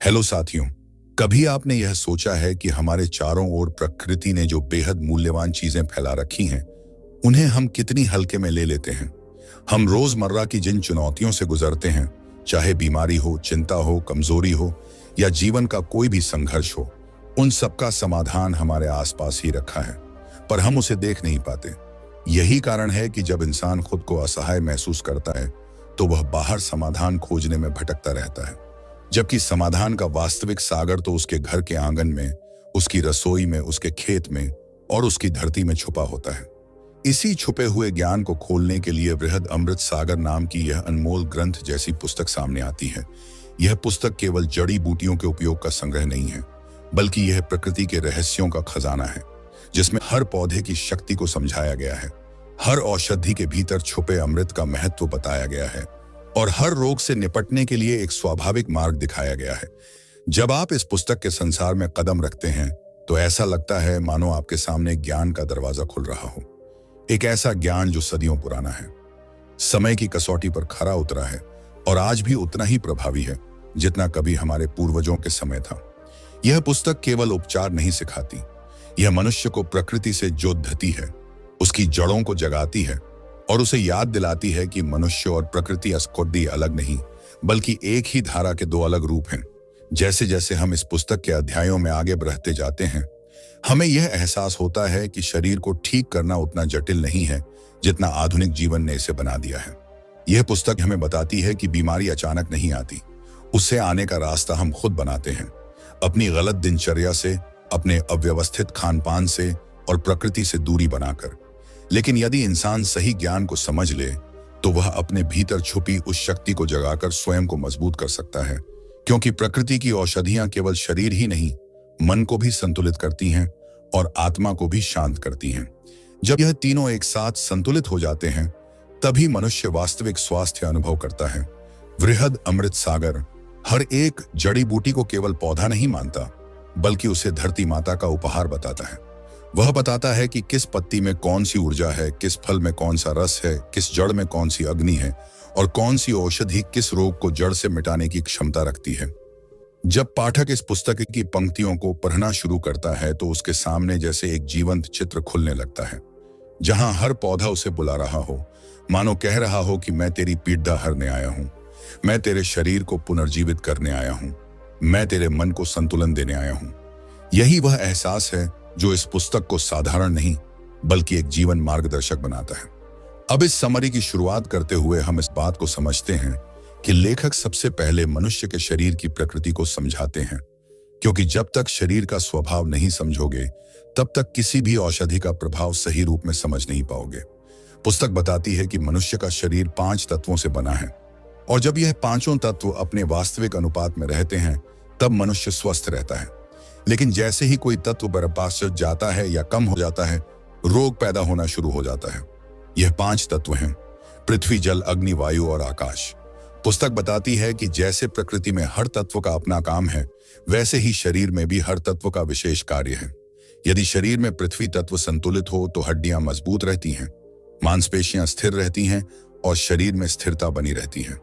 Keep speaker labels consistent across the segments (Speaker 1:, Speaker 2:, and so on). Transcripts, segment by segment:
Speaker 1: Hello साथियों, कभी आपने यह सोचा है कि हमारे चारों ओर प्रकृति ने जो बेहद मूल्यवान चीजें फैला रखी हैं, उन्हें हम कितनी हल्के में ले लेते हैं। हम रोजमर्रा की जिन चुनौतियों से गुजरते हैं, चाहे बीमारी हो, चिंता हो, कमजोरी हो या जीवन का कोई भी संघर्ष हो, उन सबका समाधान हमारे आसपास ही रखा है, पर हम उसे देख नहीं पाते। यही कारण है कि जब इंसान खुद को असहाय महसूस करता है, तो वह बाहर समाधान खोजने में भटकता रहता है, जबकि समाधान का वास्तविक सागर तो उसके घर के आंगन में, उसकी रसोई में, उसके खेत में और उसकी धरती में छुपा होता है। इसी छुपे हुए ज्ञान को खोलने के लिए वृहद अमृत सागर नाम की यह अनमोल ग्रंथ जैसी पुस्तक सामने आती है। यह पुस्तक केवल जड़ी बूटियों के उपयोग का संग्रह नहीं है, बल्कि यह प्रकृति के रहस्यों का खजाना है, जिसमें हर पौधे की शक्ति को समझाया गया है, हर औषधि के भीतर छुपे अमृत का महत्व बताया गया है और हर रोग से निपटने के लिए एक स्वाभाविक मार्ग दिखाया गया है। जब आप इस पुस्तक के संसार में कदम रखते हैं, तो ऐसा लगता है मानो आपके सामने ज्ञान का दरवाजा खुल रहा हो। एक ऐसा ज्ञान जो सदियों पुराना है, समय की कसौटी पर खरा उतरा है और आज भी उतना ही प्रभावी है जितना कभी हमारे पूर्वजों के समय था। यह पुस्तक केवल उपचार नहीं सिखाती, यह मनुष्य को प्रकृति से जोड़ती है, उसकी जड़ों को जगाती है और उसे याद दिलाती है कि मनुष्य और प्रकृति अस्कोदी अलग नहीं, बल्कि एक ही धारा के दो अलग रूप हैं। जैसे जैसे हम इस पुस्तक के अध्यायों में आगे बढ़ते जाते हैं, हमें यह एहसास होता है कि शरीर को ठीक करना उतना जटिल नहीं है जितना आधुनिक जीवन ने इसे बना दिया है। यह पुस्तक हमें बताती है कि बीमारी अचानक नहीं आती, उससे आने का रास्ता हम खुद बनाते हैं, अपनी गलत दिनचर्या से, अपने अव्यवस्थित खान पान से और प्रकृति से दूरी बनाकर। लेकिन यदि इंसान सही ज्ञान को समझ ले, तो वह अपने भीतर छुपी उस शक्ति को जगाकर स्वयं को मजबूत कर सकता है, क्योंकि प्रकृति की औषधियां केवल शरीर ही नहीं, मन को भी संतुलित करती हैं और आत्मा को भी शांत करती हैं। जब यह तीनों एक साथ संतुलित हो जाते हैं, तभी मनुष्य वास्तविक स्वास्थ्य अनुभव करता है। वृहद अमृत सागर हर एक जड़ी बूटी को केवल पौधा नहीं मानता, बल्कि उसे धरती माता का उपहार बताता है। वह बताता है कि किस पत्ती में कौन सी ऊर्जा है, किस फल में कौन सा रस है, किस जड़ में कौन सी अग्नि है और कौन सी औषधि किस रोग को जड़ से मिटाने की क्षमता रखती है। जब पाठक इस पुस्तक की पंक्तियों को पढ़ना शुरू करता है, तो उसके सामने जैसे एक जीवंत चित्र खुलने लगता है, जहां हर पौधा उसे बुला रहा हो, मानो कह रहा हो कि मैं तेरी पीड़ा हरने आया हूं, मैं तेरे शरीर को पुनर्जीवित करने आया हूं, मैं तेरे मन को संतुलन देने आया हूं। यही वह एहसास है जो इस पुस्तक को साधारण नहीं, बल्कि एक जीवन मार्गदर्शक बनाता है। अब इस समरी की शुरुआत करते हुए हम इस बात को समझते हैं कि लेखक सबसे पहले मनुष्य के शरीर की प्रकृति को समझाते हैं, क्योंकि जब तक शरीर का स्वभाव नहीं समझोगे, तब तक किसी भी औषधि का प्रभाव सही रूप में समझ नहीं पाओगे। पुस्तक बताती है कि मनुष्य का शरीर 5 तत्वों से बना है और जब यह पांचों तत्व अपने वास्तविक अनुपात में रहते हैं, तब मनुष्य स्वस्थ रहता है। लेकिन जैसे ही कोई तत्व बर्बाद जाता है या कम हो जाता है, रोग पैदा होना शुरू हो जाता है। यह 5 तत्व हैं: पृथ्वी, जल, अग्नि, वायु और आकाश। पुस्तक बताती है कि जैसे प्रकृति में हर तत्व का अपना काम है, वैसे ही शरीर में भी हर तत्व का विशेष कार्य है। यदि शरीर में पृथ्वी तत्व संतुलित हो, तो हड्डियां मजबूत रहती हैं, मांसपेशियां स्थिर रहती हैं और शरीर में स्थिरता बनी रहती है।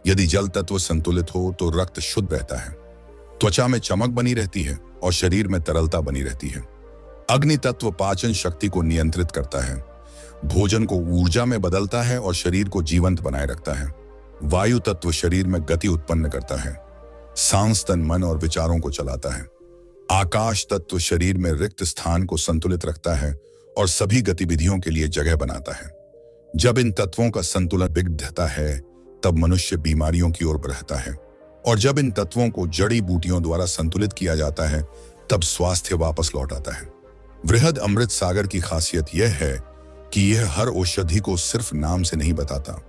Speaker 1: यदि जल तत्व संतुलित हो, तो रक्त शुद्ध रहता है, त्वचा में चमक बनी रहती है और शरीर में तरलता बनी रहती है। अग्नि तत्व पाचन शक्ति को नियंत्रित करता है, भोजन को ऊर्जा में बदलता है और शरीर को जीवंत बनाए रखता है। वायु तत्व शरीर में गति उत्पन्न करता है, सांस, तन, मन और विचारों को चलाता है। आकाश तत्व शरीर में रिक्त स्थान को संतुलित रखता है और सभी गतिविधियों के लिए जगह बनाता है। जब इन तत्वों का संतुलन बिगड़ता है, तब मनुष्य बीमारियों की ओर बढ़ता है, और जब इन तत्वों को जड़ी बूटियों द्वारा संतुलित किया जाता है, तब स्वास्थ्य वापस लौट आता है। वृहद अमृत सागर की खासियत यह है कि यह हर औषधि को सिर्फ नाम से नहीं बताता,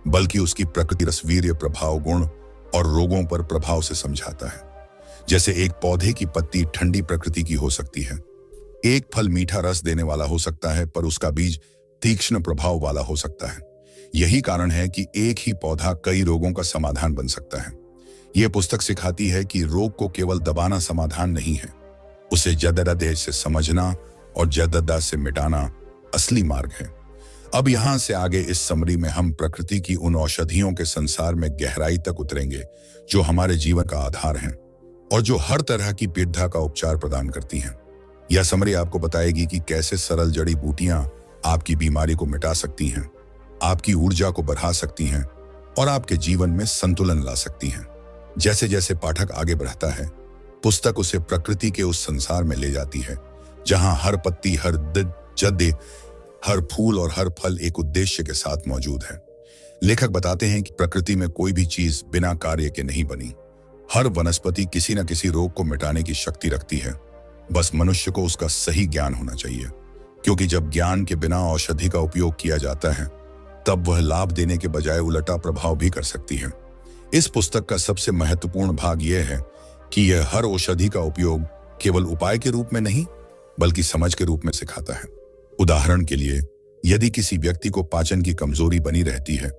Speaker 1: बल्कि उसकी प्रकृति, रसवीर्य, प्रभाव, गुण और रोगों पर प्रभाव से समझाता है। जैसे एक पौधे की पत्ती ठंडी प्रकृति की हो सकती है, एक फल मीठा रस देने वाला हो सकता है, पर उसका बीज तीक्ष्ण प्रभाव वाला हो सकता है। यही कारण है कि एक ही पौधा कई रोगों का समाधान बन सकता है। यह पुस्तक सिखाती है कि रोग को केवल दबाना समाधान नहीं है, उसे जददा से समझना और जददा से मिटाना असली मार्ग है। अब यहां से आगे इस समरी में हम प्रकृति की उन औषधियों के संसार में गहराई तक उतरेंगे जो हमारे जीवन का आधार हैं। और जो हर तरह की पीड़ा का उपचार प्रदान करती हैं। यह समरी आपको बताएगी कि कैसे सरल जड़ी बूटियां आपकी बीमारी को मिटा सकती हैं, आपकी ऊर्जा को बढ़ा सकती हैं और आपके जीवन में संतुलन ला सकती हैं। जैसे जैसे पाठक आगे बढ़ता है, पुस्तक उसे प्रकृति के उस संसार में ले जाती है जहां हर पत्ती, हर जद्दे, हर फूल और हर फल एक उद्देश्य के साथ मौजूद है। लेखक बताते हैं कि प्रकृति में कोई भी चीज बिना कार्य के नहीं बनी। हर वनस्पति किसी न किसी रोग को मिटाने की शक्ति रखती है। बस मनुष्य को उसका सही ज्ञान होना चाहिए, क्योंकि जब ज्ञान के बिना औषधि का उपयोग किया जाता है तब वह लाभ देने के बजाय उल्टा प्रभाव भी कर सकती है। इस पुस्तक का सबसे महत्वपूर्ण भाग यह है कि यह हर औषधि का उपयोग केवल उपाय के रूप में नहीं बल्कि समझ के रूप में सिखाता है। उदाहरण के लिए, यदि किसी व्यक्ति को पाचन की कमजोरी बनी रहती है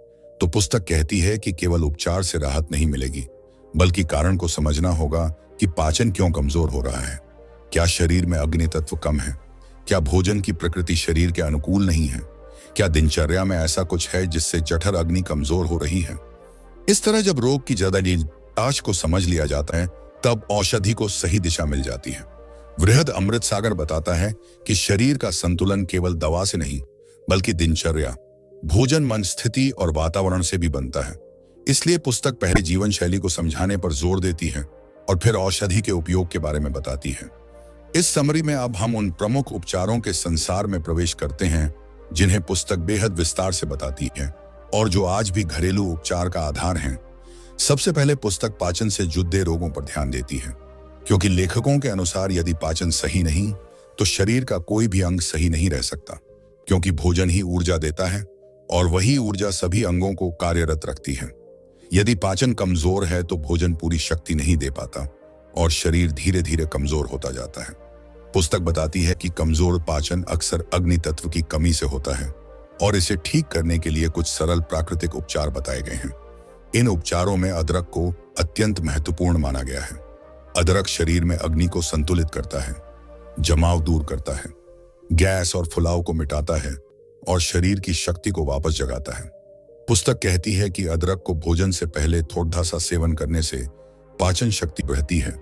Speaker 1: तो पुस्तक कहती है कि केवल उपचार से राहत नहीं मिलेगी, बल्कि कारण को समझना होगा कि पाचन क्यों कमजोर हो रहा है। क्या शरीर में अग्नि तत्व कम है? क्या भोजन की प्रकृति शरीर के अनुकूल नहीं है? क्या दिनचर्या में ऐसा कुछ है जिससे जठर अग्नि कमजोर हो रही है? इस तरह जब रोग की जड़ को समझ लिया जाता है तब औषधि को सही दिशा मिल जाती है। वृहद अमृत सागर बताता है कि शरीर का संतुलन केवल दवा से नहीं बल्कि दिनचर्या, भोजन, मन, स्थिति और वातावरण से भी बनता है। इसलिए पुस्तक पहले जीवन शैली को समझाने पर जोर देती है और फिर औषधि के उपयोग के बारे में बताती है। इस समरी में अब हम उन प्रमुख उपचारों के संसार में प्रवेश करते हैं जिन्हें पुस्तक बेहद विस्तार से बताती है और जो आज भी घरेलू उपचार का आधार हैं। सबसे पहले पुस्तक पाचन से जुड़े रोगों पर ध्यान देती है, क्योंकि लेखकों के अनुसार यदि पाचन सही नहीं तो शरीर का कोई भी अंग सही नहीं रह सकता, क्योंकि भोजन ही ऊर्जा देता है और वही ऊर्जा सभी अंगों को कार्यरत रखती है। यदि पाचन कमजोर है तो भोजन पूरी शक्ति नहीं दे पाता और शरीर धीरे धीरे कमजोर होता जाता है। पुस्तक बताती है कि कमजोर पाचन अक्सर अग्नि तत्व की कमी से होता है और इसे ठीक करने के लिए कुछ सरल प्राकृतिक उपचार बताए गए हैं। इन उपचारों में अदरक को अत्यंत महत्वपूर्ण माना गया है। अदरक शरीर में अग्नि को संतुलित करता है, जमाव दूर करता है, गैस और फुलाव को मिटाता है और शरीर की शक्ति को वापस जगाता है। पुस्तक कहती है कि अदरक को भोजन से पहले थोड़ा सा सेवन करने से पाचन शक्ति बढ़ती है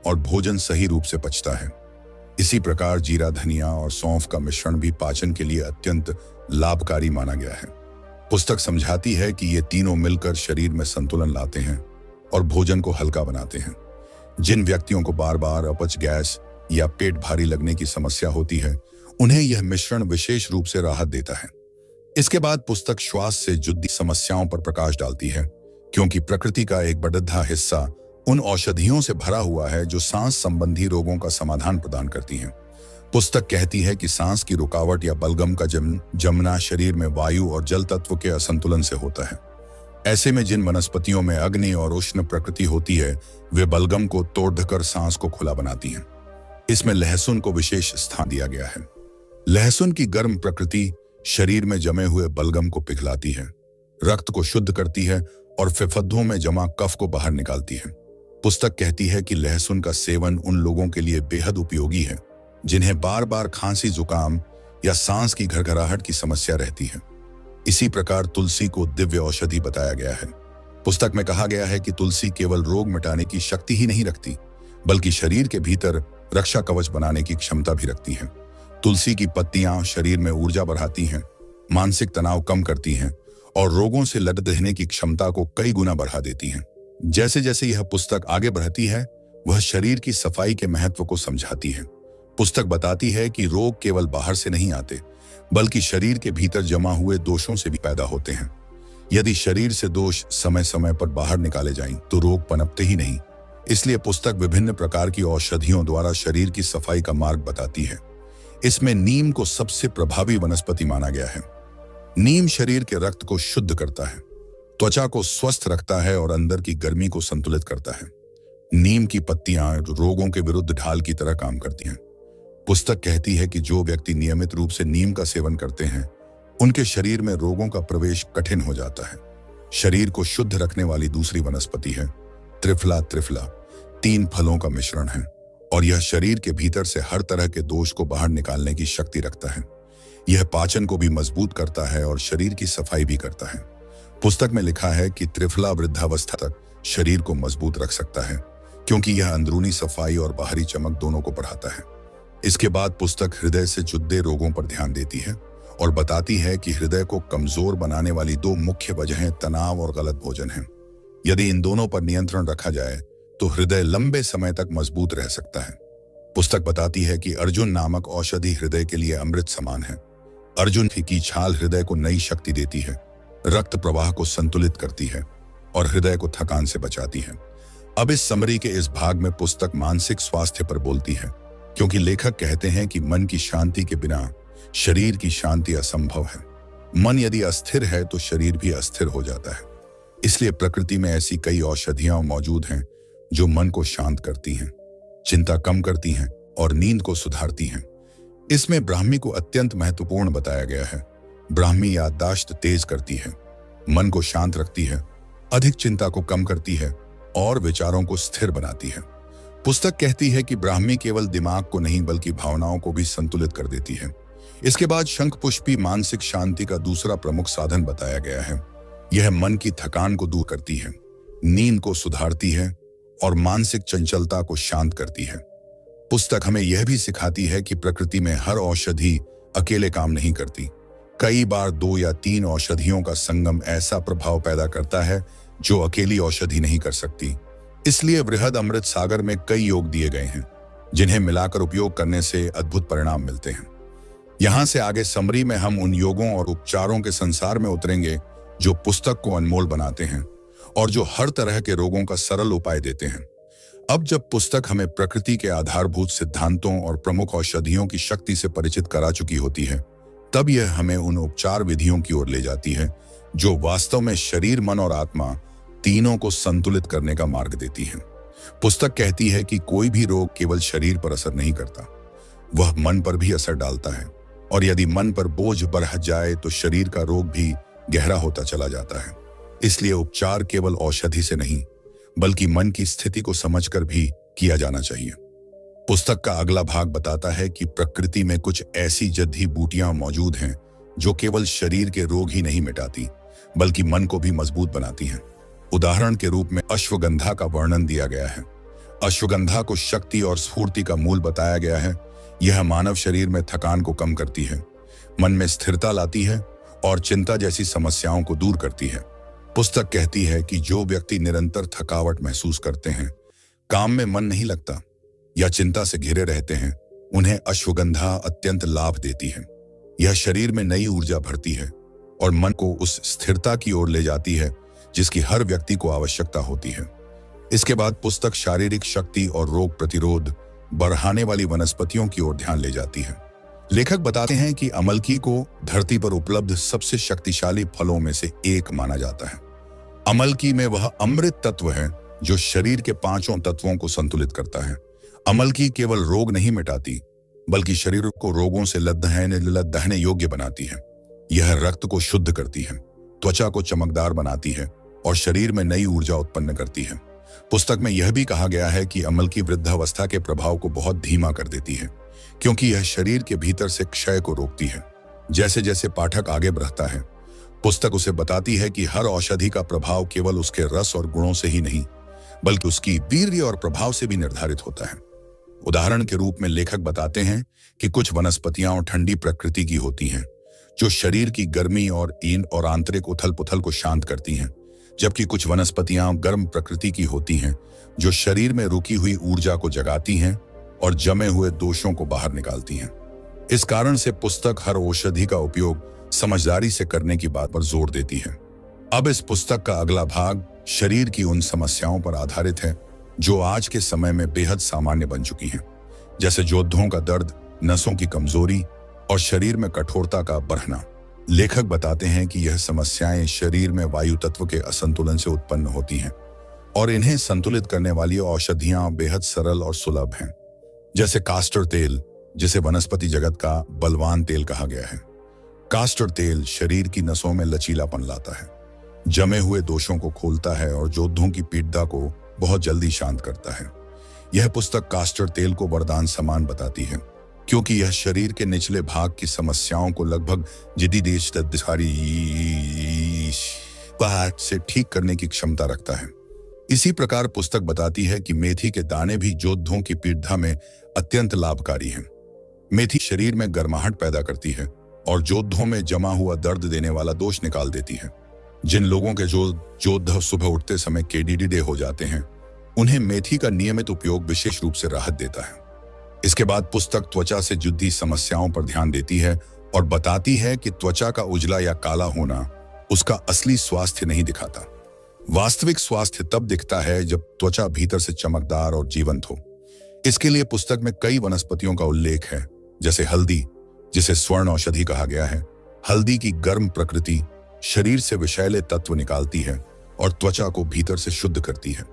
Speaker 1: और भोजन सही रूप से पचता है। इसी प्रकार जीरा, धनिया और सौंफ का मिश्रण भी पाचन के लिए अत्यंत लाभकारी माना गया है। पुस्तक समझाती है कि ये तीनों मिलकर शरीर में संतुलन लाते हैं और भोजन को हल्का बनाते हैं। जिन व्यक्तियों को बार बार अपच, गैस या पेट भारी लगने की समस्या होती है, उन्हें यह मिश्रण विशेष रूप से राहत देता है। इसके बाद पुस्तक श्वास से जुड़ी समस्याओं पर प्रकाश डालती है, क्योंकि प्रकृति का एक बड़ा हिस्सा उन औषधियों से भरा हुआ है जो सांस संबंधी रोगों का समाधान प्रदान करती हैं। पुस्तक कहती है कि सांस की रुकावट या बलगम का जमना शरीर में वायु और जल तत्व के असंतुलन से होता है। ऐसे में जिन वनस्पतियों में अग्नि और उष्ण प्रकृति होती है, वे बलगम को तोड़कर सांस को खुला बनाती हैं। इसमें लहसुन को विशेष स्थान दिया गया है। लहसुन की गर्म प्रकृति शरीर में जमे हुए बलगम को पिघलाती है, रक्त को शुद्ध करती है और फेफड़ों में जमा कफ को बाहर निकालती है। पुस्तक कहती है कि लहसुन का सेवन उन लोगों के लिए बेहद उपयोगी है जिन्हें बार बार खांसी, जुकाम या सांस की घरघराहट की समस्या रहती है। इसी प्रकार तुलसी को दिव्य औषधि बताया गया है। पुस्तक में कहा गया है कि तुलसी केवल रोग मिटाने की शक्ति ही नहीं रखती, बल्कि शरीर के भीतर रक्षा कवच बनाने की क्षमता भी रखती है। तुलसी की पत्तियां शरीर में ऊर्जा बढ़ाती हैं, मानसिक तनाव कम करती हैं और रोगों से लड़ने की क्षमता को कई गुना बढ़ा देती हैं। जैसे जैसे यह पुस्तक आगे बढ़ती है, वह शरीर की सफाई के महत्व को समझाती है। पुस्तक बताती है कि रोग केवल बाहर से नहीं आते, बल्कि शरीर के भीतर जमा हुए दोषों से भी पैदा होते हैं। यदि शरीर से दोष समय समय पर बाहर निकाले जाएं, तो रोग पनपते ही नहीं। इसलिए पुस्तक विभिन्न प्रकार की औषधियों द्वारा शरीर की सफाई का मार्ग बताती है। इसमें नीम को सबसे प्रभावी वनस्पति माना गया है। नीम शरीर के रक्त को शुद्ध करता है, त्वचा को स्वस्थ रखता है और अंदर की गर्मी को संतुलित करता है। नीम की पत्तियां रोगों के विरुद्ध ढाल की तरह काम करती हैं। पुस्तक कहती है कि जो व्यक्ति नियमित रूप से नीम का सेवन करते हैं, उनके शरीर में रोगों का प्रवेश कठिन हो जाता है। शरीर को शुद्ध रखने वाली दूसरी वनस्पति है त्रिफला। त्रिफला 3 फलों का मिश्रण है और यह शरीर के भीतर से हर तरह के दोष को बाहर निकालने की शक्ति रखता है। यह पाचन को भी मजबूत करता है और शरीर की सफाई भी करता है। पुस्तक में लिखा है कि त्रिफला वृद्धावस्था तक शरीर को मजबूत रख सकता है, क्योंकि यह अंदरूनी सफाई और बाहरी चमक दोनों को बढ़ाता है। इसके बाद पुस्तक हृदय से जुड़े रोगों पर ध्यान देती है और बताती है कि हृदय को कमजोर बनाने वाली दो मुख्य वजहें तनाव और गलत भोजन हैं। यदि इन दोनों पर नियंत्रण रखा जाए तो हृदय लंबे समय तक मजबूत रह सकता है। पुस्तक बताती है कि अर्जुन नामक औषधि हृदय के लिए अमृत समान है। अर्जुन की छाल हृदय को नई शक्ति देती है, रक्त प्रवाह को संतुलित करती है और हृदय को थकान से बचाती है। अब इस समरी के इस भाग में पुस्तक मानसिक स्वास्थ्य पर बोलती है, क्योंकि लेखक कहते हैं कि मन की शांति के बिना शरीर की शांति असंभव है। मन यदि अस्थिर है तो शरीर भी अस्थिर हो जाता है। इसलिए प्रकृति में ऐसी कई औषधियां मौजूद हैं जो मन को शांत करती हैं, चिंता कम करती हैं और नींद को सुधारती हैं। इसमें ब्राह्मी को अत्यंत महत्वपूर्ण बताया गया है। ब्राह्मी याददाश्त तेज करती है, मन को शांत रखती है, अधिक चिंता को कम करती है और विचारों को स्थिर बनाती है। पुस्तक कहती है कि ब्राह्मी केवल दिमाग को नहीं बल्कि भावनाओं को भी संतुलित कर देती है। इसके बाद शंखपुष्पी मानसिक शांति का दूसरा प्रमुख साधन बताया गया है। यह मन की थकान को दूर करती है, नींद को सुधारती है और मानसिक चंचलता को शांत करती है। पुस्तक हमें यह भी सिखाती है कि प्रकृति में हर औषधि अकेले काम नहीं करती। कई बार 2 या 3 औषधियों का संगम ऐसा प्रभाव पैदा करता है जो अकेली औषधि नहीं कर सकती। इसलिए वृहद अमृत सागर में कई योग दिए गए हैं, जिन्हें मिलाकर उपयोग करने से अद्भुत परिणाम मिलते हैं। यहां से आगे समरी में हम उन योगों और उपचारों के संसार में उतरेंगे जो पुस्तक को अनमोल बनाते हैं और जो हर तरह के रोगों का सरल उपाय देते हैं। अब जब पुस्तक हमें प्रकृति के आधारभूत सिद्धांतों और प्रमुख औषधियों की शक्ति से परिचित करा चुकी होती है, तब यह हमें उन उपचार विधियों की ओर ले जाती है जो वास्तव में शरीर, मन और आत्मा तीनों को संतुलित करने का मार्ग देती है। पुस्तक कहती है कि कोई भी रोग केवल शरीर पर असर नहीं करता, वह मन पर भी असर डालता है और यदि मन पर बोझ बढ़ जाए तो शरीर का रोग भी गहरा होता चला जाता है। इसलिए उपचार केवल औषधि से नहीं बल्कि मन की स्थिति को समझकर भी किया जाना चाहिए। पुस्तक का अगला भाग बताता है कि प्रकृति में कुछ ऐसी जड़ी बूटियां मौजूद हैं जो केवल शरीर के रोग ही नहीं मिटाती बल्कि मन को भी मजबूत बनाती हैं। उदाहरण के रूप में अश्वगंधा का वर्णन दिया गया है। अश्वगंधा को शक्ति और स्फूर्ति का मूल बताया गया है। यह मानव शरीर में थकान को कम करती है, मन में स्थिरता लाती है और चिंता जैसी समस्याओं को दूर करती है। पुस्तक कहती है कि जो व्यक्ति निरंतर थकावट महसूस करते हैं, काम में मन नहीं लगता या चिंता से घिरे रहते हैं, उन्हें अश्वगंधा अत्यंत लाभ देती है। यह शरीर में नई ऊर्जा भरती है और मन को उस स्थिरता की ओर ले जाती है जिसकी हर व्यक्ति को आवश्यकता होती है। इसके बाद पुस्तक शारीरिक शक्ति और रोग प्रतिरोध बढ़ाने वाली वनस्पतियों की ओर ध्यान ले जाती है। लेखक बताते हैं कि अमलकी को धरती पर उपलब्ध सबसे शक्तिशाली फलों में से एक माना जाता है। अमलकी में वह अमृत तत्व है जो शरीर के 5 तत्वों को संतुलित करता है। अमलकी केवल रोग नहीं मिटाती बल्कि शरीर को रोगों से लड़ने योग्य बनाती है। यह रक्त को शुद्ध करती है, त्वचा को चमकदार बनाती है और शरीर में नई ऊर्जा उत्पन्न करती है। पुस्तक में यह भी कहा गया है कि अमलकी वृद्धावस्था के प्रभाव को बहुत धीमा कर देती है, क्योंकि यह शरीर के भीतर से क्षय को रोकती है। जैसे जैसे पाठक आगे बढ़ता है, पुस्तक उसे बताती है कि हर औषधि का प्रभाव केवल उसके रस और गुणों से ही नहीं बल्कि उसकी वीर्य और प्रभाव से भी निर्धारित होता है। उदाहरण के रूप में लेखक बताते हैं कि कुछ वनस्पतियां ठंडी प्रकृति की होती हैं जो शरीर की गर्मी और ईंद और आंतरिक उथल पुथल को शांत करती हैं, जबकि कुछ वनस्पतियां गर्म प्रकृति की होती हैं जो शरीर में रुकी हुई ऊर्जा को जगाती हैं और जमे हुए दोषों को बाहर निकालती हैं। इस कारण से पुस्तक हर औषधि का उपयोग समझदारी से करने की बात पर जोर देती है। अब इस पुस्तक का अगला भाग शरीर की उन समस्याओं पर आधारित है जो आज के समय में बेहद सामान्य बन चुकी हैं, जैसे जोड़ों का दर्द, नसों की कमजोरी और शरीर में कठोरता का बढ़ना। लेखक बताते हैं कि यह समस्याएं शरीर में वायु तत्व के असंतुलन से उत्पन्न होती हैं और इन्हें संतुलित करने वाली औषधियां बेहद सरल और सुलभ हैं, जैसे कास्टर तेल, जिसे वनस्पति जगत का बलवान तेल कहा गया है। कास्टर तेल शरीर की नसों में लचीलापन लाता है, जमे हुए दोषों को खोलता है और जोड़ों की पीड़ा को बहुत जल्दी शांत करता है। यह पुस्तक कास्टर तेल को वरदान समान बताती है, क्योंकि यह शरीर के निचले भाग की समस्याओं को लगभग से ठीक करने की क्षमता रखता है। इसी प्रकार पुस्तक बताती है कि मेथी के दाने भी योद्धाओं की पीड़ा में अत्यंत लाभकारी हैं। मेथी शरीर में गर्माहट पैदा करती है और योद्धाओं में जमा हुआ दर्द देने वाला दोष निकाल देती है। जिन लोगों के योद्धा सुबह उठते समय केडीडी हो जाते हैं, उन्हें मेथी का नियमित उपयोग विशेष रूप से राहत देता है। इसके बाद पुस्तक त्वचा से जुड़ी समस्याओं पर ध्यान देती है और बताती है कि त्वचा का उजला या काला होना उसका असली स्वास्थ्य नहीं दिखाता। वास्तविक स्वास्थ्य तब दिखता है जब त्वचा भीतर से चमकदार और जीवंत हो। इसके लिए पुस्तक में कई वनस्पतियों का उल्लेख है, जैसे हल्दी, जिसे स्वर्ण औषधि कहा गया है। हल्दी की गर्म प्रकृति शरीर से विषैले तत्व निकालती है और त्वचा को भीतर से शुद्ध करती है।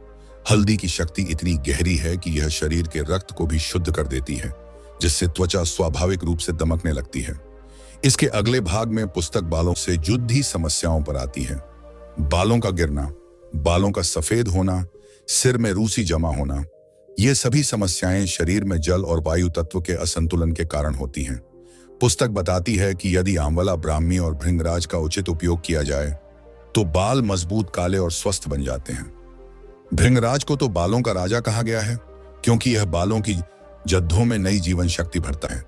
Speaker 1: हल्दी की शक्ति इतनी गहरी है कि यह शरीर के रक्त को भी शुद्ध कर देती है, जिससे त्वचा स्वाभाविक रूप से दमकने लगती है। इसके अगले भाग में पुस्तक बालों से जुड़ी समस्याओं पर आती है। बालों का गिरना, बालों का सफेद होना, सिर में रूसी जमा होना, ये सभी समस्याएं शरीर में जल और वायु तत्व के असंतुलन के कारण होती हैं। पुस्तक बताती है कि यदि आंवला, ब्राह्मी और भृंगराज का उचित उपयोग किया जाए तो बाल मजबूत, काले और स्वस्थ बन जाते हैं। भृंगराज को तो बालों का राजा कहा गया है, क्योंकि यह बालों की जद्दों में नई जीवन शक्ति भरता है।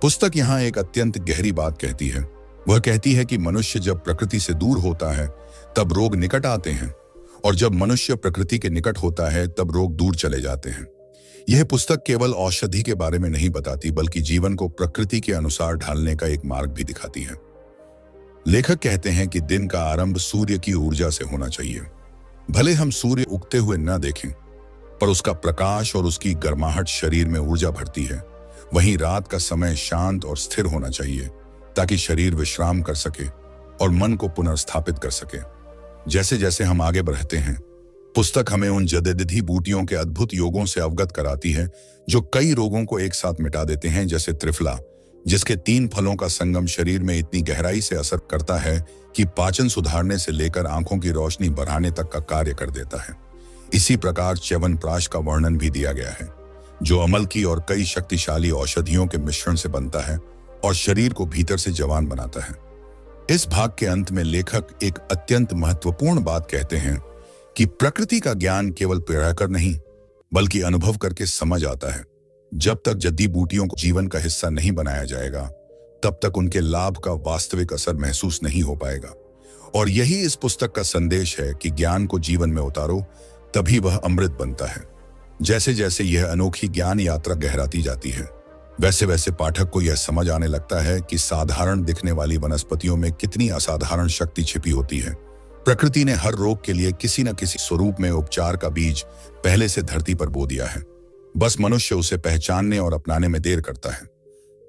Speaker 1: पुस्तक यहाँ एक अत्यंत गहरी बात कहती है। वह कहती है कि मनुष्य जब प्रकृति से दूर होता है तब रोग निकट आते हैं, और जब मनुष्य प्रकृति के निकट होता है तब रोग दूर चले जाते हैं। यह पुस्तक केवल औषधि के बारे में नहीं बताती, बल्कि जीवन को प्रकृति के अनुसार ढालने का एक मार्ग भी दिखाती है। लेखक कहते हैं कि दिन का आरंभ सूर्य की ऊर्जा से होना चाहिए। भले हम सूर्य उगते हुए न देखें, पर उसका प्रकाश और उसकी गर्माहट शरीर में ऊर्जा भरती है। वहीं रात का समय शांत और स्थिर होना चाहिए, ताकि शरीर विश्राम कर सके और मन को पुनर्स्थापित कर सके। जैसे जैसे हम आगे बढ़ते हैं, पुस्तक हमें उन जड़ीबूटी बूटियों के अद्भुत योगों से अवगत कराती है जो कई रोगों को एक साथ मिटा देते हैं, जैसे त्रिफला, जिसके 3 फलों का संगम शरीर में इतनी गहराई से असर करता है कि पाचन सुधारने से लेकर आंखों की रोशनी बढ़ाने तक का कार्य कर देता है। इसी प्रकार च्यवनप्राश का वर्णन भी दिया गया है, जो अमल की और कई शक्तिशाली औषधियों के मिश्रण से बनता है और शरीर को भीतर से जवान बनाता है। इस भाग के अंत में लेखक एक अत्यंत महत्वपूर्ण बात कहते हैं कि प्रकृति का ज्ञान केवल पढ़कर नहीं, बल्कि अनुभव करके समझ आता है। जब तक जड़ी बूटियों को जीवन का हिस्सा नहीं बनाया जाएगा, तब तक उनके लाभ का वास्तविक असर महसूस नहीं हो पाएगा। और यही इस पुस्तक का संदेश है कि ज्ञान को जीवन में उतारो, तभी वह अमृत बनता है। जैसे जैसे यह अनोखी ज्ञान यात्रा गहराती जाती है, वैसे वैसे पाठक को यह समझ आने लगता है कि साधारण दिखने वाली वनस्पतियों में कितनी असाधारण शक्ति छिपी होती है। प्रकृति ने हर रोग के लिए किसी न किसी स्वरूप में उपचार का बीज पहले से धरती पर बो दिया है। बस मनुष्य उसे पहचानने और अपनाने में देर करता है।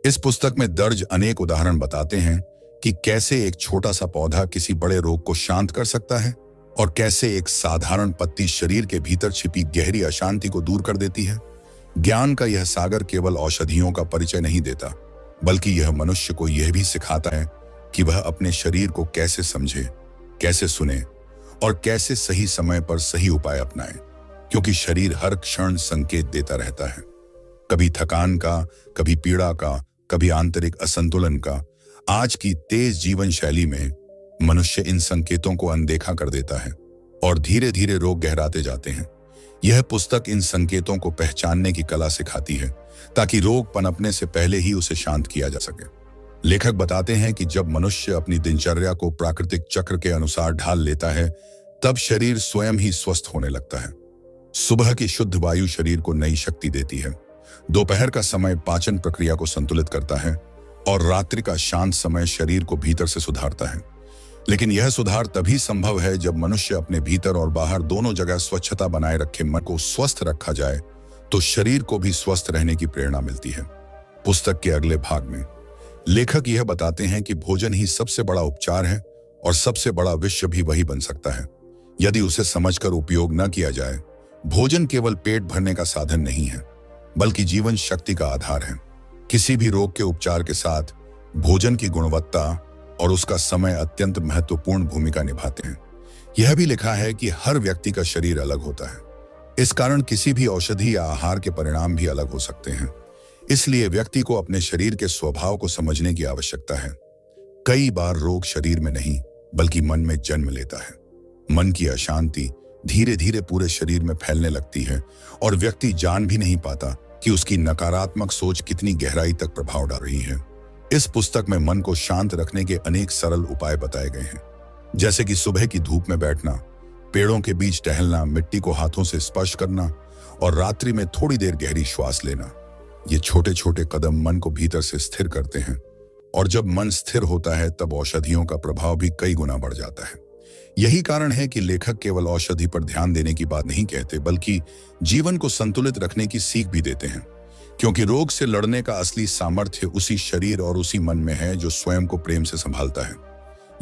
Speaker 1: इस पुस्तक में दर्ज अनेक उदाहरण बताते हैं कि कैसे एक छोटा सा पौधा किसी बड़े रोग को शांत कर सकता है, और कैसे एक साधारण पत्ती शरीर के भीतर छिपी गहरी अशांति को दूर कर देती है। ज्ञान का यह सागर केवल औषधियों का परिचय नहीं देता, बल्कि यह मनुष्य को यह भी सिखाता है कि वह अपने शरीर को कैसे समझे, कैसे सुने और कैसे सही समय पर सही उपाय अपनाए, क्योंकि शरीर हर क्षण संकेत देता रहता है, कभी थकान का, कभी पीड़ा का, कभी आंतरिक असंतुलन का। आज की तेज जीवन शैली में मनुष्य इन संकेतों को अनदेखा कर देता है और धीरे धीरे रोग गहराते जाते हैं। यह पुस्तक इन संकेतों को पहचानने की कला सिखाती है, ताकि रोग पनपने से पहले ही उसे शांत किया जा सके। लेखक बताते हैं कि जब मनुष्य अपनी दिनचर्या को प्राकृतिक चक्र के अनुसार ढाल लेता है, तब शरीर स्वयं ही स्वस्थ होने लगता है। सुबह की शुद्ध वायु शरीर को नई शक्ति देती है, दोपहर का समय पाचन प्रक्रिया को संतुलित करता है, और रात्रि का शांत समय शरीर को भीतर से सुधारता है। लेकिन यह सुधार तभी संभव है जब मनुष्य अपने भीतर और बाहर दोनों जगह स्वच्छता बनाए रखे। मन को स्वस्थ रखा जाए तो शरीर को भी स्वस्थ रहने की प्रेरणा मिलती है। पुस्तक के अगले भाग में लेखक यह बताते हैं कि भोजन ही सबसे बड़ा उपचार है, और सबसे बड़ा विषय भी वही बन सकता है, यदि उसे समझकर उपयोग न किया जाए। भोजन केवल पेट भरने का साधन नहीं है, बल्कि जीवन शक्ति का आधार है। किसी भी रोग के उपचार के साथ भोजन की गुणवत्ता और उसका समय अत्यंत महत्वपूर्ण भूमिका निभाते हैं। यह भी लिखा है कि हर व्यक्ति का शरीर अलग होता है, इस कारण किसी भी औषधि या आहार के परिणाम भी अलग हो सकते हैं। इसलिए व्यक्ति को अपने शरीर के स्वभाव को समझने की आवश्यकता है। कई बार रोग शरीर में नहीं, बल्कि मन में जन्म लेता है। मन की अशांति, धीरे धीरे पूरे शरीर में फैलने लगती है और व्यक्ति जान भी नहीं पाता कि उसकी नकारात्मक सोच कितनी गहराई तक प्रभाव डाल रही है। इस पुस्तक में मन को शांत रखने के अनेक सरल उपाय बताए गए हैं, जैसे कि सुबह की धूप में बैठना, पेड़ों के बीच टहलना, मिट्टी को हाथों से स्पर्श करना और रात्रि में थोड़ी देर गहरी श्वास लेना। ये छोटे छोटे कदम मन को भीतर से स्थिर करते हैं और जब मन स्थिर होता है तब औषधियों का प्रभाव भी कई गुना बढ़ जाता है। यही कारण है कि लेखक केवल औषधि पर ध्यान देने की बात नहीं कहते, बल्कि जीवन को संतुलित रखने की सीख भी देते हैं, क्योंकि रोग से लड़ने का असली सामर्थ्य उसी शरीर और उसी मन में है जो स्वयं को प्रेम से संभालता है।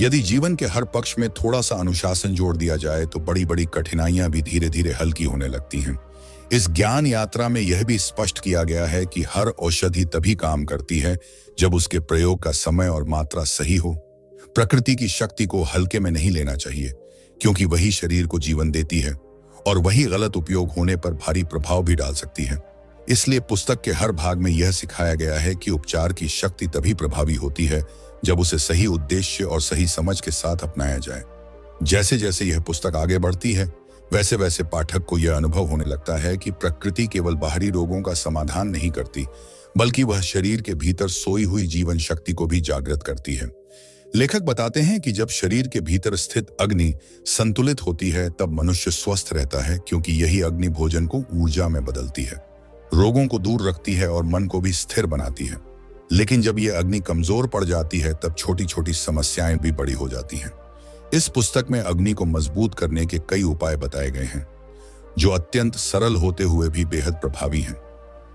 Speaker 1: यदि जीवन के हर पक्ष में थोड़ा सा अनुशासन जोड़ दिया जाए तो बड़ी बड़ी कठिनाइयां भी धीरे धीरे हल्की होने लगती हैं। इस ज्ञान यात्रा में यह भी स्पष्ट किया गया है कि हर औषधि तभी काम करती है जब उसके प्रयोग का समय और मात्रा सही हो। प्रकृति की शक्ति को हल्के में नहीं लेना चाहिए, क्योंकि वही शरीर को जीवन देती है और वही गलत उपयोग होने पर भारी प्रभाव भी डाल सकती है। इसलिए पुस्तक के हर भाग में यह सिखाया गया है कि उपचार की शक्ति तभी प्रभावी होती है जब उसे सही उद्देश्य और सही समझ के साथ अपनाया जाए। जैसे जैसे यह पुस्तक आगे बढ़ती है, वैसे वैसे पाठक को यह अनुभव होने लगता है कि प्रकृति केवल बाहरी रोगों का समाधान नहीं करती, बल्कि वह शरीर के भीतर सोई हुई जीवन शक्ति को भी जागृत करती है। लेखक बताते हैं कि जब शरीर के भीतर स्थित अग्नि संतुलित होती है तब मनुष्य स्वस्थ रहता है, क्योंकि यही अग्नि भोजन को ऊर्जा में बदलती है, रोगों को दूर रखती है और मन को भी स्थिर बनाती है। लेकिन जब यह अग्नि कमजोर पड़ जाती है तब छोटी छोटी समस्याएं भी बड़ी हो जाती हैं। इस पुस्तक में अग्नि को मजबूत करने के कई उपाय बताए गए हैं, जो अत्यंत सरल होते हुए भी बेहद प्रभावी हैं।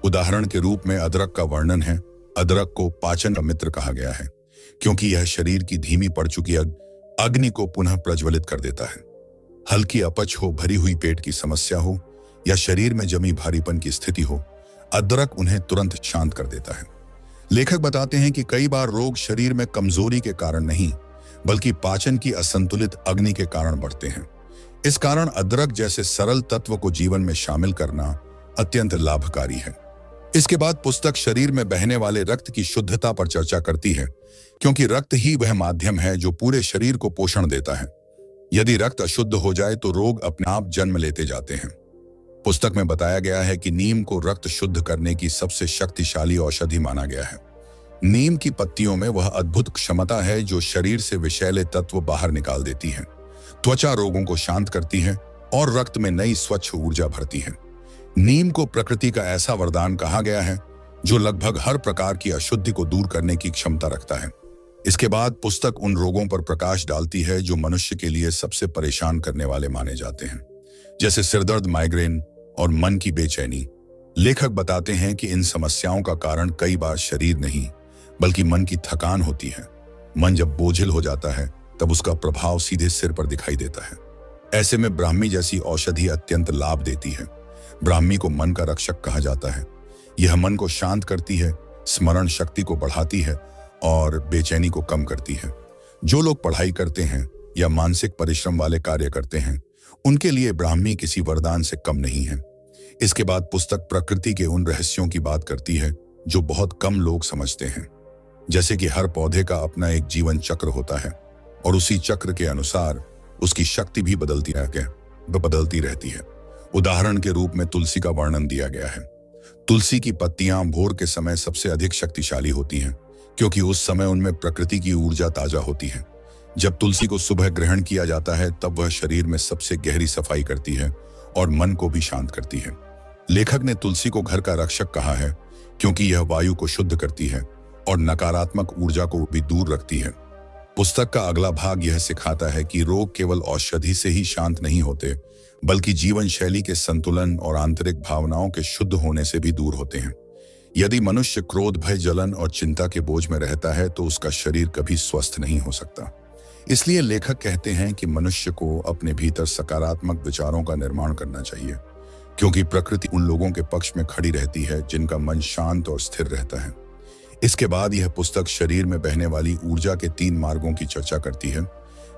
Speaker 1: उदाहरण के रूप में अदरक का वर्णन है। अदरक को पाचन का मित्र कहा गया है, क्योंकि यह शरीर की धीमी पड़ चुकी अग्नि को पुनः प्रज्वलित कर देता है। हल्की अपच हो, भरी हुई पेट की समस्या हो या शरीर में जमी भारीपन की स्थिति हो, अदरक उन्हें तुरंत शांत कर देता है। लेखक बताते हैं कि कई बार रोग शरीर में कमजोरी के कारण नहीं, बल्कि पाचन की असंतुलित अग्नि के कारण बढ़ते हैं। इस कारण अदरक जैसे सरल तत्व को जीवन में शामिल करना अत्यंत लाभकारी है। इसके बाद पुस्तक शरीर में बहने वाले रक्त की शुद्धता पर चर्चा करती है, क्योंकि रक्त ही वह माध्यम है जो पूरे शरीर को पोषण देता है। यदि रक्त अशुद्ध हो जाए तो रोग अपने आप जन्म लेते जाते हैं। पुस्तक में बताया गया है कि नीम को रक्त शुद्ध करने की सबसे शक्तिशाली औषधि माना गया है। नीम की पत्तियों में वह अद्भुत क्षमता है जो शरीर से विषैले तत्व बाहर निकाल देती है, त्वचा रोगों को शांत करती है और रक्त में नई स्वच्छ ऊर्जा भरती है। नीम को प्रकृति का ऐसा वरदान कहा गया है जो लगभग हर प्रकार की अशुद्धि को दूर करने की क्षमता रखता है। इसके बाद पुस्तक उन रोगों पर प्रकाश डालती है जो मनुष्य के लिए सबसे परेशान करने वाले माने जाते हैं, जैसे सिरदर्द, माइग्रेन और मन की बेचैनी। लेखक बताते हैं कि इन समस्याओं का कारण कई बार शरीर नहीं, बल्कि मन की थकान होती है। मन जब बोझिल हो जाता है तब उसका प्रभाव सीधे सिर पर दिखाई देता है। ऐसे में ब्राह्मी जैसी औषधि अत्यंत लाभ देती है। ब्राह्मी को मन का रक्षक कहा जाता है। यह मन को शांत करती है, स्मरण शक्ति को बढ़ाती है और बेचैनी को कम करती है। जो लोग पढ़ाई करते हैं या मानसिक परिश्रम वाले कार्य करते हैं, उनके लिए ब्राह्मी किसी वरदान से कम नहीं है। इसके बाद पुस्तक प्रकृति के उन रहस्यों की बात करती है जो बहुत कम लोग समझते हैं, जैसे कि हर पौधे का अपना एक जीवन चक्र होता है और उसी चक्र के अनुसार उसकी शक्ति भी बदलती रहती है। उदाहरण के रूप में तुलसी का वर्णन दिया गया है। तुलसी की पत्तियां भोर के समय सबसे अधिक शक्तिशाली होती हैं, क्योंकि उस समय उनमें प्रकृति की ऊर्जा ताजा होती है। जब तुलसी को सुबह ग्रहण किया जाता है तब वह शरीर में सबसे गहरी सफाई करती है और मन को भी शांत करती है। लेखक ने तुलसी को घर का रक्षक कहा है, क्योंकि यह वायु को शुद्ध करती है और नकारात्मक ऊर्जा को भी दूर रखती है। पुस्तक का अगला भाग यह सिखाता है कि रोग केवल औषधि से ही शांत नहीं होते, बल्कि जीवन शैली के संतुलन और आंतरिक भावनाओं के शुद्ध होने से भी दूर होते हैं। यदि मनुष्य क्रोध, भय, जलन और चिंता के बोझ में रहता है तो उसका शरीर कभी स्वस्थ नहीं हो सकता। इसलिए लेखक कहते हैं कि मनुष्य को अपने भीतर सकारात्मक विचारों का निर्माण करना चाहिए, क्योंकि प्रकृति उन लोगों के पक्ष में खड़ी रहती है जिनका मन शांत और स्थिर रहता है। इसके बाद यह पुस्तक शरीर में बहने वाली ऊर्जा के 3 मार्गों की चर्चा करती है,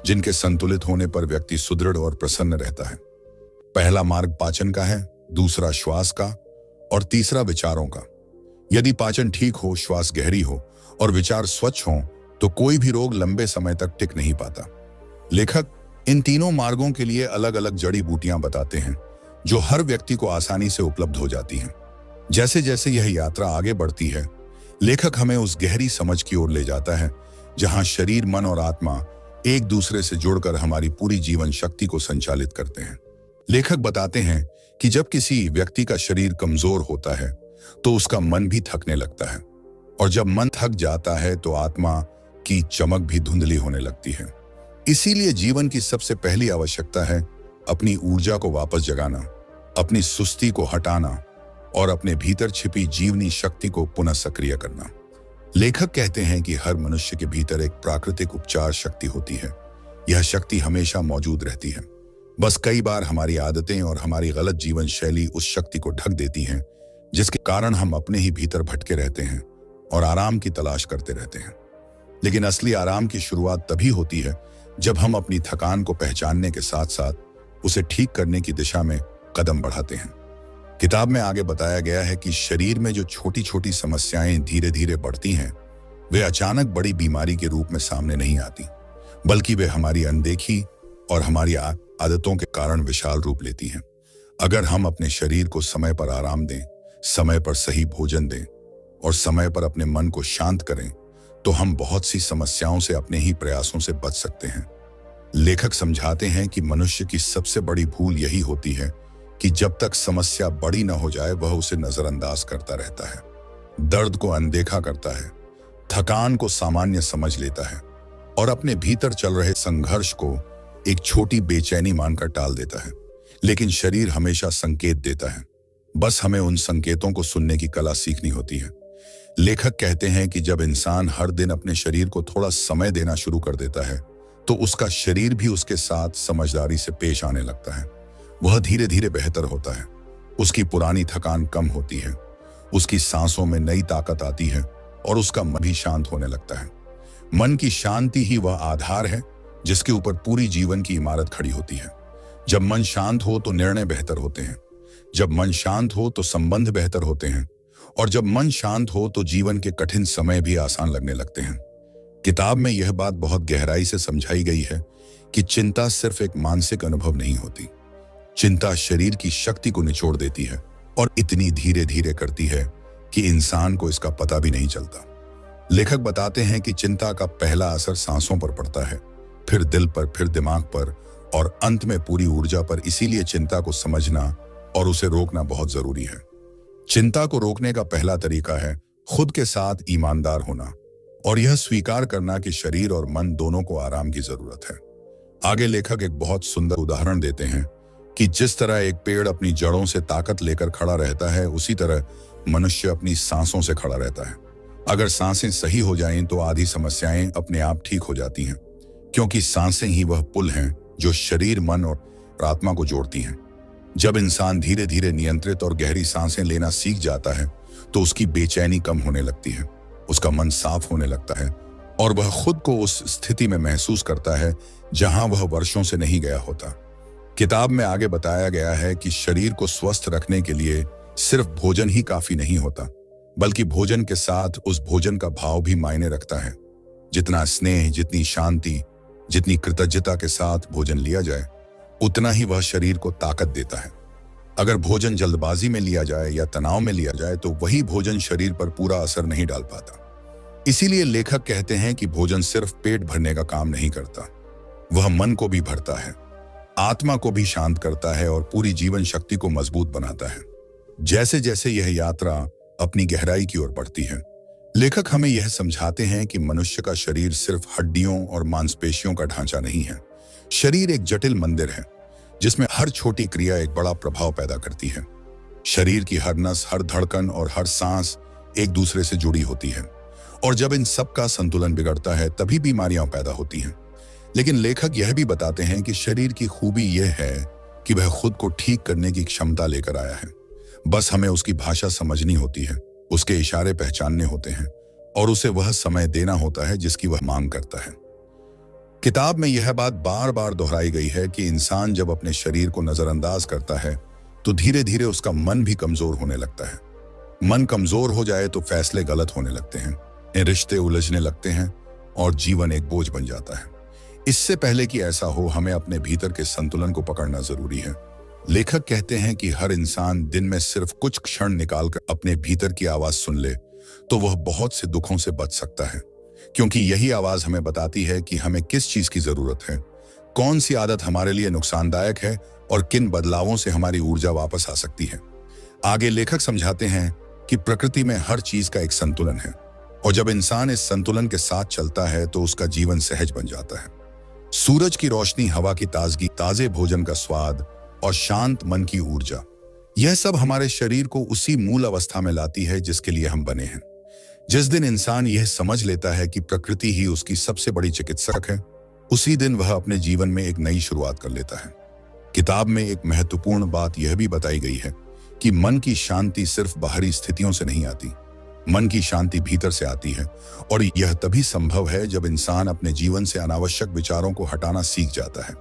Speaker 1: जिनके संतुलित होने पर व्यक्ति सुदृढ़ और प्रसन्न रहता है। पहला मार्ग पाचन का है, दूसरा श्वास का और तीसरा विचारों का। यदि पाचन ठीक हो, श्वास गहरी हो और विचार स्वच्छ हो तो कोई भी रोग लंबे समय तक टिक नहीं पाता। लेखक इन तीनों मार्गों के लिए अलग अलग जड़ी बूटियां बताते हैं जो हर व्यक्ति को आसानी से उपलब्ध हो जाती हैं। जैसे जैसे यह यात्रा आगे बढ़ती है, लेखक हमें उस गहरी समझ की ओर ले जाता है जहां शरीर, मन और आत्मा एक दूसरे से जुड़कर हमारी पूरी जीवन शक्ति को संचालित करते हैं। लेखक बताते हैं कि जब किसी व्यक्ति का शरीर कमजोर होता है तो उसका मन भी थकने लगता है, और जब मन थक जाता है तो आत्मा की चमक भी धुंधली होने लगती है। इसीलिए जीवन की सबसे पहली आवश्यकता है अपनी ऊर्जा को वापस जगाना, अपनी सुस्ती को हटाना और अपने भीतर छिपी जीवनी शक्ति को पुनः सक्रिय करना। लेखक कहते हैं कि हर मनुष्य के भीतर एक प्राकृतिक उपचार शक्ति होती है। यह शक्ति हमेशा मौजूद रहती है, बस कई बार हमारी आदतें और हमारी गलत जीवन शैली उस शक्ति को ढक देती हैं, जिसके कारण हम अपने ही भीतर भटके रहते हैं और आराम की तलाश करते रहते हैं। लेकिन असली आराम की शुरुआत तभी होती है जब हम अपनी थकान को पहचानने के साथ साथ उसे ठीक करने की दिशा में कदम बढ़ाते हैं। किताब में आगे बताया गया है कि शरीर में जो छोटी छोटी समस्याएं धीरे धीरे बढ़ती हैं, वे अचानक बड़ी बीमारी के रूप में सामने नहीं आती, बल्कि वे हमारी अनदेखी और हमारी आदतों के कारण विशाल रूप लेती हैं। अगर हम अपने शरीर को समय पर आराम दें, समय पर सही भोजन दें और समय पर अपने मन को शांत करें, तो हम बहुत सी समस्याओं से अपने ही प्रयासों से बच सकते हैं। लेखक समझाते हैं कि मनुष्य की सबसे बड़ी भूल यही होती है कि जब तक समस्या बड़ी न हो जाए वह उसे नजरअंदाज करता रहता है, दर्द को अनदेखा करता है, थकान को सामान्य समझ लेता है और अपने भीतर चल रहे संघर्ष को एक छोटी बेचैनी मानकर टाल देता है। लेकिन शरीर हमेशा संकेत देता है, बस हमें उन संकेतों को सुनने की कला सीखनी होती है। लेखक कहते हैं कि जब इंसान हर दिन अपने शरीर को थोड़ा समय देना शुरू कर देता है तो उसका शरीर भी उसके साथ समझदारी से पेश आने लगता है। वह धीरे धीरे बेहतर होता है, उसकी पुरानी थकान कम होती है, उसकी सांसों में नई ताकत आती है और उसका मन भी शांत होने लगता है। मन की शांति ही वह आधार है जिसके ऊपर पूरी जीवन की इमारत खड़ी होती है। जब मन शांत हो तो निर्णय बेहतर होते हैं, जब मन शांत हो तो संबंध बेहतर होते हैं और जब मन शांत हो तो जीवन के कठिन समय भी आसान लगने लगते हैं। किताब में यह बात बहुत गहराई से समझाई गई है कि चिंता सिर्फ एक मानसिक अनुभव नहीं होती। चिंता शरीर की शक्ति को निचोड़ देती है और इतनी धीरे धीरे करती है कि इंसान को इसका पता भी नहीं चलता। लेखक बताते हैं कि चिंता का पहला असर सांसों पर पड़ता है, फिर दिल पर, फिर दिमाग पर और अंत में पूरी ऊर्जा पर। इसीलिए चिंता को समझना और उसे रोकना बहुत जरूरी है। चिंता को रोकने का पहला तरीका है खुद के साथ ईमानदार होना और यह स्वीकार करना कि शरीर और मन दोनों को आराम की जरूरत है। आगे लेखक एक बहुत सुंदर उदाहरण देते हैं कि जिस तरह एक पेड़ अपनी जड़ों से ताकत लेकर खड़ा रहता है, उसी तरह मनुष्य अपनी सांसों से खड़ा रहता है। अगर सांसें सही हो जाएं तो आधी समस्याएं अपने आप ठीक हो जाती हैं, क्योंकि सांसें ही वह पुल हैं जो शरीर, मन और आत्मा को जोड़ती हैं। जब इंसान धीरे धीरे नियंत्रित और गहरी सांसें लेना सीख जाता है तो उसकी बेचैनी कम होने लगती है, उसका मन साफ होने लगता है और वह खुद को उस स्थिति में महसूस करता है जहां वह वर्षों से नहीं गया होता। किताब में आगे बताया गया है कि शरीर को स्वस्थ रखने के लिए सिर्फ भोजन ही काफी नहीं होता, बल्कि भोजन के साथ उस भोजन का भाव भी मायने रखता है। जितना स्नेह, जितनी शांति, जितनी कृतज्ञता के साथ भोजन लिया जाए, उतना ही वह शरीर को ताकत देता है। अगर भोजन जल्दबाजी में लिया जाए या तनाव में लिया जाए तो वही भोजन शरीर पर पूरा असर नहीं डाल पाता। इसीलिए लेखक कहते हैं कि भोजन सिर्फ पेट भरने का काम नहीं करता, वह मन को भी भरता है, आत्मा को भी शांत करता है और पूरी जीवन शक्ति को मजबूत बनाता है। जैसे जैसे यह यात्रा अपनी गहराई की ओर बढ़ती है, लेखक हमें यह समझाते हैं कि मनुष्य का शरीर सिर्फ हड्डियों और मांसपेशियों का ढांचा नहीं है। शरीर एक जटिल मंदिर है जिसमें हर छोटी क्रिया एक बड़ा प्रभाव पैदा करती है। शरीर की हर नस, हर धड़कन और हर सांस एक दूसरे से जुड़ी होती है और जब इन सब का संतुलन बिगड़ता है तभी बीमारियां पैदा होती हैं। लेकिन लेखक यह भी बताते हैं कि शरीर की खूबी यह है कि वह खुद को ठीक करने की क्षमता लेकर आया है। बस हमें उसकी भाषा समझनी होती है, उसके इशारे पहचानने होते हैं और उसे वह समय देना होता है जिसकी वह मांग करता है। किताब में यह बात बार बार दोहराई गई है कि इंसान जब अपने शरीर को नजरअंदाज करता है तो धीरे धीरे उसका मन भी कमजोर होने लगता है। मन कमजोर हो जाए तो फैसले गलत होने लगते हैं, रिश्ते उलझने लगते हैं और जीवन एक बोझ बन जाता है। इससे पहले कि ऐसा हो, हमें अपने भीतर के संतुलन को पकड़ना जरूरी है। लेखक कहते हैं कि हर इंसान दिन में सिर्फ कुछ क्षण निकालकर अपने भीतर की आवाज सुन ले तो वह बहुत से दुखों से बच सकता है, क्योंकि यही आवाज हमें बताती है कि हमें किस चीज की जरूरत है, कौन सी आदत हमारे लिए नुकसानदायक है और किन बदलावों से हमारी ऊर्जा वापस आ सकती है। आगे लेखक समझाते हैं कि प्रकृति में हर चीज का एक संतुलन है और जब इंसान इस संतुलन के साथ चलता है तो उसका जीवन सहज बन जाता है। सूरज की रोशनी, हवा की ताजगी, ताजे भोजन का स्वाद और शांत मन की ऊर्जा, यह सब हमारे शरीर को उसी मूल अवस्था में लाती है जिसके लिए हम बने हैं। जिस दिन इंसान यह समझ लेता है कि प्रकृति ही उसकी सबसे बड़ी चिकित्सक है, उसी दिन वह अपने जीवन में एक नई शुरुआत कर लेता है। किताब में एक महत्वपूर्ण बात यह भी बताई गई है कि मन की शांति सिर्फ बाहरी स्थितियों से नहीं आती, मन की शांति भीतर से आती है और यह तभी संभव है जब इंसान अपने जीवन से अनावश्यक विचारों को हटाना सीख जाता है।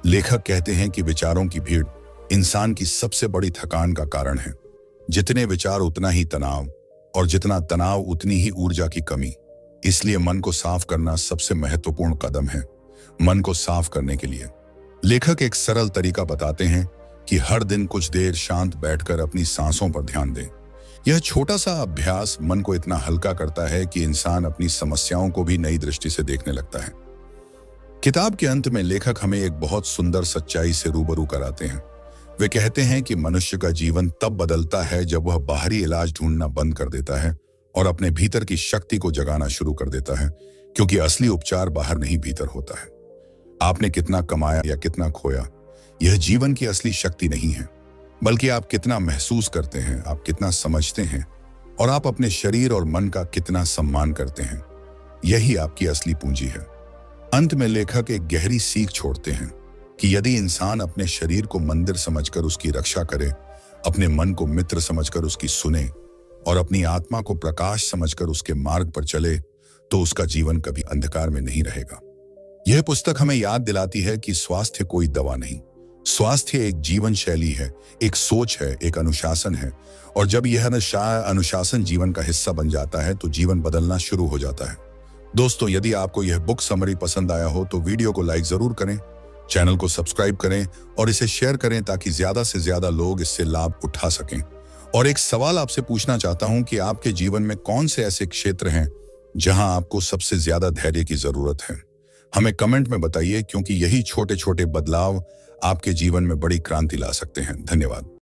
Speaker 1: लेखक कहते हैं कि विचारों की भीड़ इंसान की सबसे बड़ी थकान का कारण है। जितने विचार उतना ही तनाव और जितना तनाव उतनी ही ऊर्जा की कमी। इसलिए मन को साफ करना सबसे महत्वपूर्ण कदम है। मन को साफ करने के लिए लेखक एक सरल तरीका बताते हैं कि हर दिन कुछ देर शांत बैठकर अपनी सांसों पर ध्यान दें। यह छोटा सा अभ्यास मन को इतना हल्का करता है कि इंसान अपनी समस्याओं को भी नई दृष्टि से देखने लगता है। किताब के अंत में लेखक हमें एक बहुत सुंदर सच्चाई से रूबरू कराते हैं। वे कहते हैं कि मनुष्य का जीवन तब बदलता है जब वह बाहरी इलाज ढूंढना बंद कर देता है और अपने भीतर की शक्ति को जगाना शुरू कर देता है, क्योंकि असली उपचार बाहर नहीं भीतर होता है। आपने कितना कमाया या कितना खोया, यह जीवन की असली शक्ति नहीं है, बल्कि आप कितना महसूस करते हैं, आप कितना समझते हैं और आप अपने शरीर और मन का कितना सम्मान करते हैं। यही आपकी असली पूंजी है। अंत में लेखक एक गहरी सीख छोड़ते हैं कि यदि इंसान अपने शरीर को मंदिर समझकर उसकी रक्षा करे, अपने मन को मित्र समझकर उसकी सुने और अपनी आत्मा को प्रकाश समझकर उसके मार्ग पर चले, तो उसका जीवन कभी अंधकार में नहीं रहेगा। यह पुस्तक हमें याद दिलाती है कि स्वास्थ्य कोई दवा नहीं, स्वास्थ्य एक जीवन शैली है, एक सोच है, एक अनुशासन है और जब यह अनुशासन जीवन का हिस्सा बन जाता है तो जीवन बदलना शुरू हो जाता है। दोस्तों, यदि आपको यह बुक समरी पसंद आया हो तो वीडियो को लाइक जरूर करें, चैनल को सब्सक्राइब करें और इसे शेयर करें ताकि ज्यादा से ज्यादा लोग इससे लाभ उठा सकें। और एक सवाल आपसे पूछना चाहता हूं कि आपके जीवन में कौन से ऐसे क्षेत्र हैं जहां आपको सबसे ज्यादा धैर्य की जरूरत है? हमें कमेंट में बताइए, क्योंकि यही छोटे छोटे बदलाव आपके जीवन में बड़ी क्रांति ला सकते हैं। धन्यवाद।